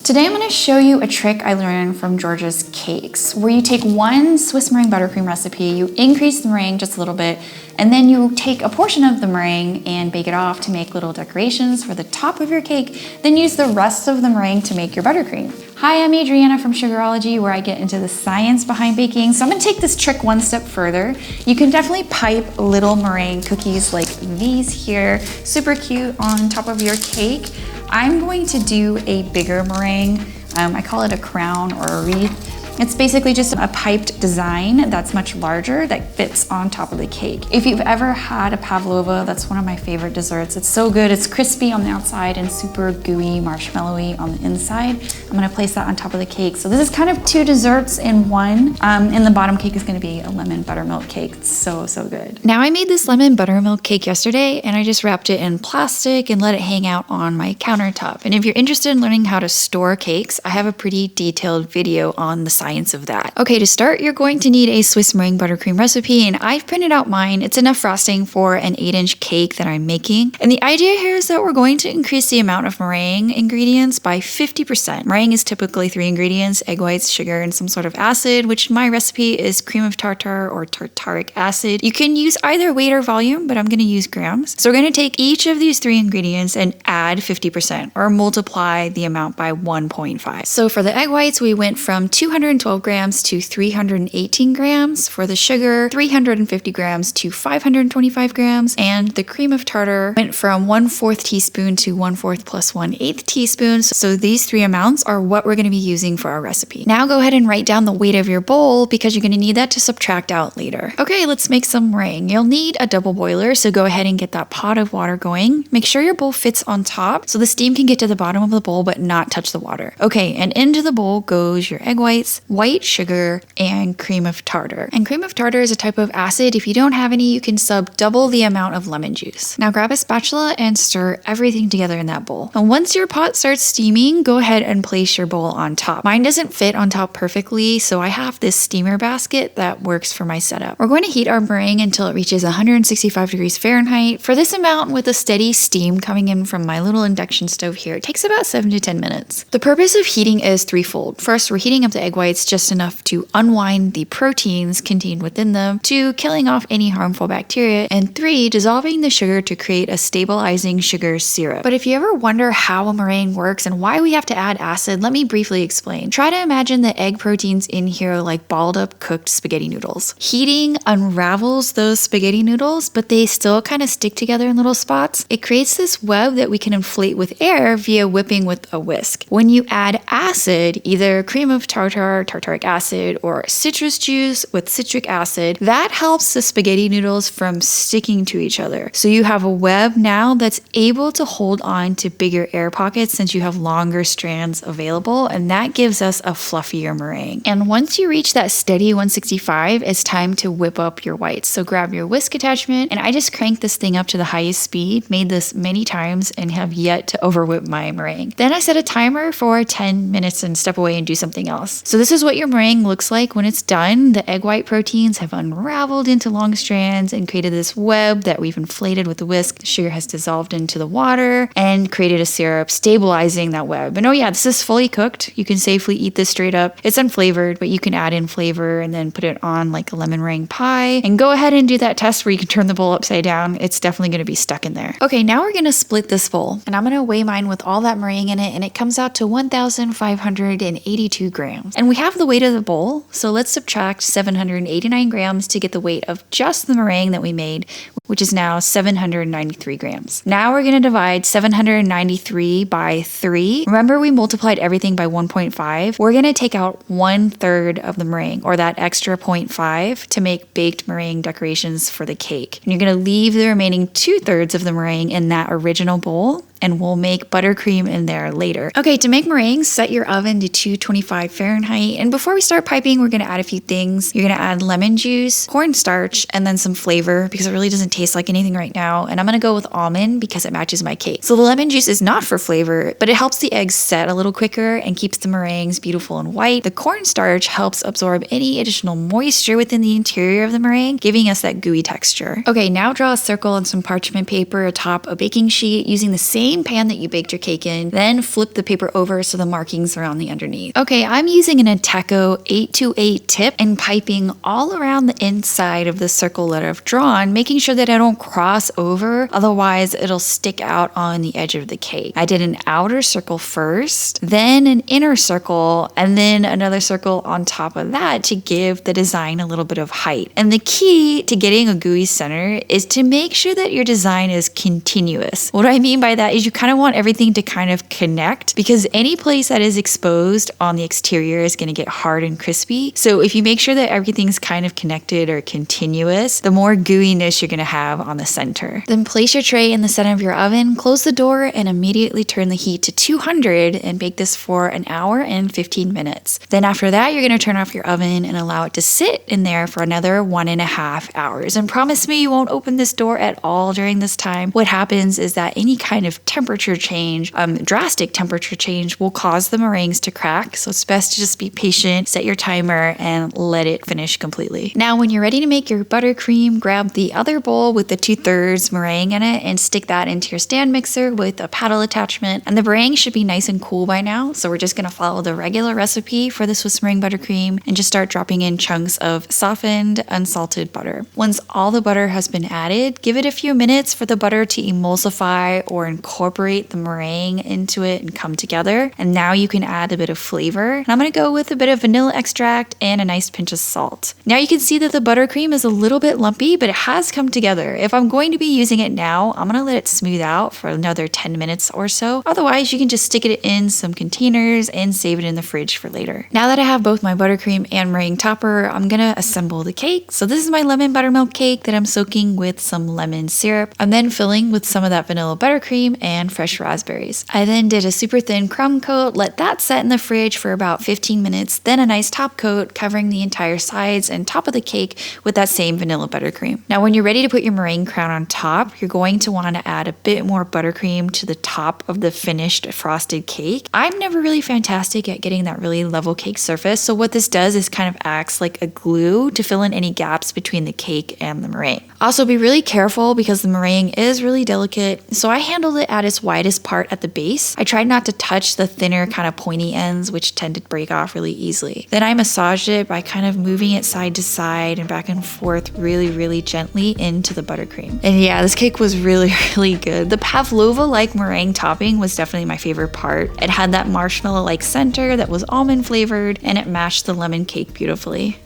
Today I'm going to show you a trick I learned from Georgia's Cakes, where you take one Swiss meringue buttercream recipe, you increase the meringue just a little bit, and then you take a portion of the meringue and bake it off to make little decorations for the top of your cake, then use the rest of the meringue to make your buttercream. Hi, I'm Adriana from Sugarology, where I get into the science behind baking. So I'm going to take this trick one step further. You can definitely pipe little meringue cookies like these here, super cute, on top of your cake. I'm going to do a bigger meringue. I call it a crown or a wreath. It's basically just a piped design that's much larger that fits on top of the cake. If you've ever had a pavlova, that's one of my favorite desserts. It's so good. It's crispy on the outside and super gooey, marshmallowy on the inside. I'm gonna place that on top of the cake. So this is kind of two desserts in one. And the bottom cake is gonna be a lemon buttermilk cake. It's so good. Now I made this lemon buttermilk cake yesterday and I just wrapped it in plastic and let it hang out on my countertop. And if you're interested in learning how to store cakes, I have a pretty detailed video on the science of that. Okay, to start, you're going to need a Swiss meringue buttercream recipe, and I've printed out mine. It's enough frosting for an 8-inch cake that I'm making. And the idea here is that we're going to increase the amount of meringue ingredients by 50%. Meringue is typically 3 ingredients: egg whites, sugar, and some sort of acid, which in my recipe is cream of tartar or tartaric acid. You can use either weight or volume, but I'm going to use grams. So we're going to take each of these 3 ingredients and add 50%, or multiply the amount by 1.5. So for the egg whites, we went from 212 grams to 318 grams. For the sugar, 350 grams to 525 grams. And the cream of tartar went from 1/4 teaspoon to 1/4 plus 1/8 teaspoons. So these 3 amounts are what we're going to be using for our recipe. Now go ahead and write down the weight of your bowl, because you're going to need that to subtract out later. Okay, let's make some meringue. You'll need a double boiler, so go ahead and get that pot of water going. Make sure your bowl fits on top so the steam can get to the bottom of the bowl but not touch the water. Okay, and into the bowl goes your egg whites, white sugar, and cream of tartar. And cream of tartar is a type of acid. If you don't have any, you can sub double the amount of lemon juice. Now grab a spatula and stir everything together in that bowl. And once your pot starts steaming, go ahead and place your bowl on top. Mine doesn't fit on top perfectly, so I have this steamer basket that works for my setup. We're going to heat our meringue until it reaches 165 degrees Fahrenheit. For this amount, with a steady steam coming in from my little induction stove here, it takes about 7 to 10 minutes. The purpose of heating is threefold. First, we're heating up the egg whites just enough to unwind the proteins contained within them, 2, killing off any harmful bacteria, and 3, dissolving the sugar to create a stabilizing sugar syrup. But if you ever wonder how a meringue works and why we have to add acid, let me briefly explain. Try to imagine the egg proteins in here like balled up cooked spaghetti noodles. Heating unravels those spaghetti noodles, but they still kind of stick together in little spots. It creates this web that we can inflate with air via whipping with a whisk. When you add acid, either cream of tartar, tartaric acid, or citrus juice with citric acid, that helps the spaghetti noodles from sticking to each other. So you have a web now that's able to hold on to bigger air pockets since you have longer strands available, and that gives us a fluffier meringue. And once you reach that steady 165, it's time to whip up your whites. So grab your whisk attachment, and I just cranked this thing up to the highest speed, made this many times, and have yet to overwhip my meringue. Then I set a timer for 10 minutes and step away and do something else. So this is what your meringue looks like when it's done. The egg white proteins have unraveled into long strands and created this web that we've inflated with the whisk. The sugar has dissolved into the water and created a syrup, stabilizing that web. And oh yeah, this is fully cooked. You can safely eat this straight up. It's unflavored, but you can add in flavor and then put it on like a lemon meringue pie. And go ahead and do that test where you can turn the bowl upside down. It's definitely going to be stuck in there. Okay, now we're going to split this bowl, and I'm going to weigh mine with all that meringue in it, and it comes out to 1,582 grams. And we have the weight of the bowl, so let's subtract 789 grams to get the weight of just the meringue that we made, which is now 793 grams. Now we're going to divide 793 by 3. Remember, we multiplied everything by 1.5. We're going to take out 1/3 of the meringue, or that extra 0.5, to make baked meringue decorations for the cake. And you're going to leave the remaining 2/3 of the meringue in that original bowl, and we'll make buttercream in there later. Okay, to make meringues, set your oven to 225 Fahrenheit. And before we start piping, we're gonna add a few things. You're gonna add lemon juice, cornstarch, and then some flavor, because it really doesn't taste like anything right now. And I'm gonna go with almond because it matches my cake. So the lemon juice is not for flavor, but it helps the eggs set a little quicker and keeps the meringues beautiful and white. The cornstarch helps absorb any additional moisture within the interior of the meringue, giving us that gooey texture. Okay, now draw a circle on some parchment paper atop a baking sheet using the same same pan that you baked your cake in, then flip the paper over so the markings are on the underneath. Okay, I'm using an Ateco 828 tip and piping all around the inside of the circle that I've drawn, making sure that I don't cross over, otherwise it'll stick out on the edge of the cake. I did an outer circle first, then an inner circle, and then another circle on top of that to give the design a little bit of height. And the key to getting a gooey center is to make sure that your design is continuous. What I mean by that is you kind of want everything to kind of connect, because any place that is exposed on the exterior is going to get hard and crispy. So if you make sure that everything's kind of connected or continuous, the more gooiness you're going to have on the center. Then place your tray in the center of your oven, close the door, and immediately turn the heat to 200 and bake this for an hour and 15 minutes. Then after that, you're going to turn off your oven and allow it to sit in there for another 1.5 hours. And promise me you won't open this door at all during this time. What happens is that any kind of temperature change, drastic temperature change, will cause the meringues to crack. So it's best to just be patient, set your timer, and let it finish completely. Now, when you're ready to make your buttercream, grab the other bowl with the 2/3 meringue in it and stick that into your stand mixer with a paddle attachment. And the meringue should be nice and cool by now. So we're just going to follow the regular recipe for the Swiss meringue buttercream and just start dropping in chunks of softened, unsalted butter. Once all the butter has been added, give it a few minutes for the butter to emulsify or incorporate the meringue into it and come together. And now you can add a bit of flavor. And I'm going to go with a bit of vanilla extract and a nice pinch of salt. Now you can see that the buttercream is a little bit lumpy, but it has come together. If I'm going to be using it now, I'm going to let it smooth out for another 10 minutes or so. Otherwise, you can just stick it in some containers and save it in the fridge for later. Now that I have both my buttercream and meringue topper, I'm going to assemble the cake. So this is my lemon buttermilk cake that I'm soaking with some lemon syrup. I'm then filling with some of that vanilla buttercream and fresh raspberries. I then did a super thin crumb coat, let that set in the fridge for about 15 minutes, then a nice top coat covering the entire sides and top of the cake with that same vanilla buttercream. Now when you're ready to put your meringue crown on top, you're going to want to add a bit more buttercream to the top of the finished frosted cake. I'm never really fantastic at getting that really level cake surface, so what this does is kind of acts like a glue to fill in any gaps between the cake and the meringue. Also be really careful because the meringue is really delicate, so I handled it at its widest part at the base. I tried not to touch the thinner kind of pointy ends, which tend to break off really easily. Then I massaged it by kind of moving it side to side and back and forth really gently into the buttercream. And yeah, this cake was really good. The pavlova-like meringue topping was definitely my favorite part. It had that marshmallow-like center that was almond flavored, and it matched the lemon cake beautifully.